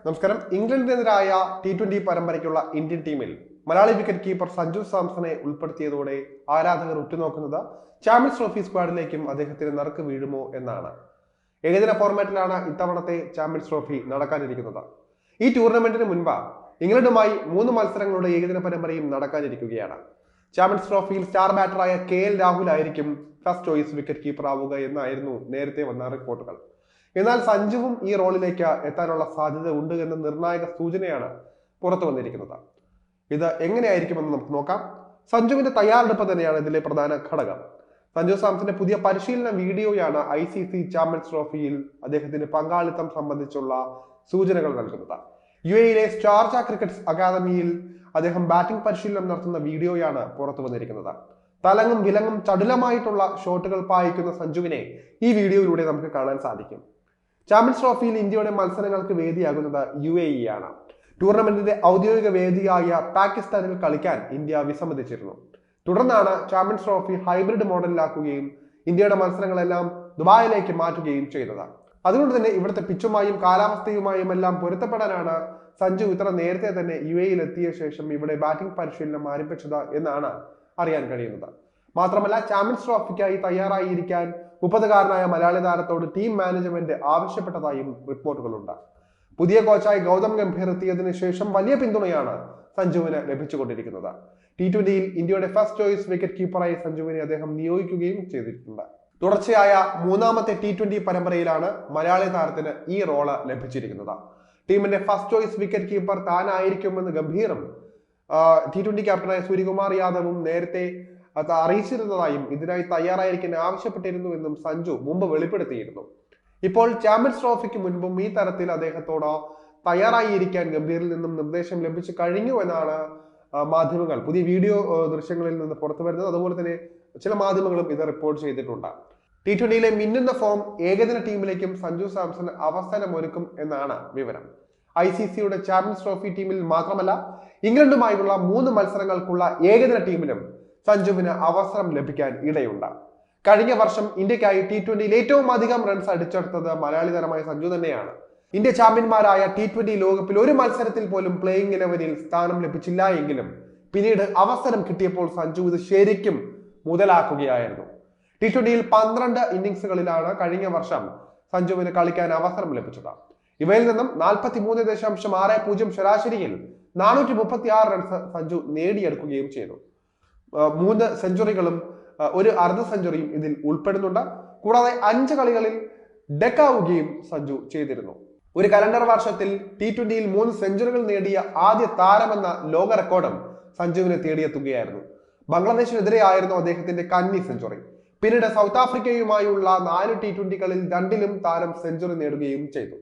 നമസ്കാരം. ഇംഗ്ലണ്ടിനെതിരായ T20 പരമ്പരയ്ക്കുള്ള Indian ടീമിൽ മലയാളി വിക്കറ്റ് കീപ്പർ സഞ്ജു സാംസണെ ഉൾപ്പെടുത്തിയതോടെ ആരാധകർ ഉറ്റുനോക്കുന്നത് ചാമ്പ്യൻസ് ട്രോഫി സ്ക്വാഡിലേക്കും അദ്ദേഹത്തിന് നറുക്ക് വീഴുമോ എന്നാണ്. ഏകദിന ഫോർമാറ്റിലാണ് ഇത്തവണത്തെ ചാമ്പ്യൻസ് ട്രോഫി നടക്കാനിരിക്കുന്നത്. ഈ ടൂർണമെന്റിന് മുൻപ് ഇംഗ്ലണ്ടുമായി 3 മത്സരങ്ങളുടെ ഏകദിന പരമ്പരയും നടക്കാനിരിക്കുകയാണ്. ചാമ്പ്യൻസ് ട്രോഫിയിൽ സ്റ്റാർ ബാറ്ററായ KL രാഹുൽ ആയിരിക്കും ഫസ്റ്റ് ചോയ്സ് വിക്കറ്റ് കീപ്പർ ആവുക എന്നായിരുന്നു നേരത്തെ വന്ന റിപ്പോർട്ടുകൾ. എന്നാൽ സഞ്ജുവും ഈ റോളിലേക്ക് എത്താനുള്ള സാധ്യത ഉണ്ട് എന്ന നിർണായക സൂചനയാണ് പുറത്തു വന്നിരിക്കുന്നത്. ഇത് എങ്ങനെയായിരിക്കുമെന്ന് നമുക്ക് നോക്കാം. സഞ്ജുവിന്റെ തയ്യാറെടുപ്പ് തന്നെയാണ് ഇതിലെ പ്രധാന ഘടകം. സഞ്ജു സാംസന്റെ പുതിയ പരിശീലന വീഡിയോയാണ് ICC ചാമ്പ്യൻസ് ട്രോഫിയിൽ അദ്ദേഹത്തിന്റെ പങ്കാളിത്തം സംബന്ധിച്ചുള്ള സൂചനകൾ നൽകുന്നത്. UAE ഷാർജ ക്രിക്കറ്റ് അക്കാദമിയിൽ അദ്ദേഹം ബാറ്റിംഗ് പരിശീലനം നടത്തുന്ന വീഡിയോയാണ് പുറത്തു വന്നിരിക്കുന്നത്. തലങ്ങും വിലങ്ങും ചടുലമായിട്ടുള്ള ഷോട്ടുകൾ പായിക്കുന്ന സഞ്ജുവിനെ ഈ വീഡിയോയിലൂടെ നമുക്ക് കാണാൻ സാധിക്കും. ചാമ്പ്യൻസ് ട്രോഫിയിൽ ഇന്ത്യയുടെ മത്സരങ്ങൾക്ക് വേദിയാകുന്നത് UAE ആണ്. ടൂർണമെന്റിന്റെ ഔദ്യോഗിക വേദിയായ പാകിസ്ഥാനിൽ കളിക്കാൻ ഇന്ത്യ വിസമ്മതിച്ചിരുന്നു. തുടർന്നാണ് ചാമ്പ്യൻസ് ട്രോഫി ഹൈബ്രിഡ് മോഡലിലാക്കുകയും ഇന്ത്യയുടെ മത്സരങ്ങളെല്ലാം ദുബായിലേക്ക് മാറ്റുകയും ചെയ്തത്. അതുകൊണ്ട് തന്നെ ഇവിടുത്തെ പിച്ചുമായും കാലാവസ്ഥയുമായും എല്ലാം പൊരുത്തപ്പെടാനാണ് സഞ്ജു ഇത്ര നേരത്തെ തന്നെ UAE എത്തിയ ശേഷം ഇവിടെ ബാറ്റിംഗ് പരിശീലനം ആരംഭിച്ചത് എന്നാണ് അറിയാൻ കഴിയുന്നത്. മാത്രമല്ല, ചാമ്പ്യൻസ് ട്രോഫിക്കായി തയ്യാറായിരിക്കാൻ 30-കാരനായ മലയാളി താരത്തോട് ടീം മാനേജ്മെന്റ് ആവശ്യപ്പെട്ടതായും റിപ്പോർട്ടുകളുണ്ട്. പുതിയ കോച്ചായി ഗൗതം ഗംഭീർ എത്തിയതിനു ശേഷം വലിയ പിന്തുണയാണ് സഞ്ജുവിന് ലഭിച്ചുകൊണ്ടിരിക്കുന്നത്. T20യിൽ ഇന്ത്യയുടെ ഫസ്റ്റ് ചോയ്സ് വിക്കറ്റ് കീപ്പറായി സഞ്ജുവിനെ അദ്ദേഹം നിയോഗിക്കുകയും ചെയ്തിട്ടുണ്ട്. തുടർച്ചയായ 3ാമത്തെ T20 പരമ്പരയിലാണ് മലയാളി താരത്തിന് ഈ റോള് ലഭിച്ചിരിക്കുന്നത്. ടീമിന്റെ ഫസ്റ്റ് ചോയ്സ് വിക്കറ്റ് കീപ്പർ താനായിരിക്കുമെന്ന് ഗംഭീറും T20 ക്യാപ്റ്റനായ സൂര്യകുമാർ യാദവും നേരത്തെ അറിയിച്ചിരുന്നതായും ഇതിനായി തയ്യാറായിരിക്കാൻ ആവശ്യപ്പെട്ടിരുന്നുവെന്നും സഞ്ജു മുമ്പ് വെളിപ്പെടുത്തിയിരുന്നു. ഇപ്പോൾ ചാമ്പ്യൻസ് ട്രോഫിക്ക് മുൻപും ഈ തരത്തിൽ അദ്ദേഹത്തോട് തയ്യാറായിരിക്കാൻ ഗംഭീറിൽ നിന്നും നിർദ്ദേശം ലഭിച്ചു കഴിഞ്ഞു എന്നാണ് മാധ്യമങ്ങൾ പുതിയ വീഡിയോ ദൃശ്യങ്ങളിൽ നിന്ന് പുറത്തു വരുന്നത്. അതുപോലെ തന്നെ ചില മാധ്യമങ്ങളും ഇത് റിപ്പോർട്ട് ചെയ്തിട്ടുണ്ട്. T20യിലെ മിന്നുന്ന ഫോം ഏകദിന ടീമിലേക്കും സഞ്ജു സാംസൺ അവസരമൊരുക്കും എന്നാണ് വിവരം. ICCയുടെ ചാമ്പ്യൻസ് ട്രോഫി ടീമിൽ മാത്രമല്ല, ഇംഗ്ലണ്ടുമായുള്ള 3 മത്സരങ്ങൾക്കുള്ള ഏകദിന ടീമിലും സഞ്ജുവിന് അവസരം ലഭിക്കാൻ ഇടയുണ്ട്. കഴിഞ്ഞ വർഷം ഇന്ത്യക്കായി T20യിൽ ഏറ്റവും അധികം റൺസ് അടിച്ചെടുത്തത് മലയാളി താരമായ സഞ്ജു തന്നെയാണ്. ഇന്ത്യ ചാമ്പ്യന്മാരായ T20 ലോകകപ്പിൽ ഒരു മത്സരത്തിൽ പോലും പ്ലേയിങ് 11-ൽ സ്ഥാനം ലഭിച്ചില്ല എങ്കിലും പിന്നീട് അവസരം കിട്ടിയപ്പോൾ സഞ്ജു ഇത് ശരിക്കും മുതലാക്കുകയായിരുന്നു. T20യിൽ 12 ഇന്നിംഗ്സുകളിലാണ് കഴിഞ്ഞ വർഷം സഞ്ജുവിന് കളിക്കാൻ അവസരം ലഭിച്ചത്. ഇവയിൽ നിന്നും 43.60 ശരാശരിയിൽ 436 റൺസ് സഞ്ജു നേടിയെടുക്കുകയും ചെയ്തു. 3 സെഞ്ചുറികളും 1 അർദ്ധ സെഞ്ചുറിയും ഇതിൽ ഉൾപ്പെടുന്നുണ്ട്. കൂടാതെ 5 കളികളിൽ ഡെക്കാവുകയും സഞ്ജു ചെയ്തിരുന്നു. ഒരു കലണ്ടർ വർഷത്തിൽ T20യിൽ 3 സെഞ്ചുറികൾ നേടിയ ആദ്യ താരമെന്ന ലോക റെക്കോർഡും സഞ്ജുവിനെ തേടിയെത്തുകയായിരുന്നു. ബംഗ്ലാദേശിനെതിരെ ആയിരുന്നു അദ്ദേഹത്തിന്റെ കന്നി സെഞ്ചുറി. പിന്നീട് സൗത്ത് ആഫ്രിക്കയുമായുള്ള 4 T20 കളിൽ 2-ലും താരം സെഞ്ചുറി നേടുകയും ചെയ്തു.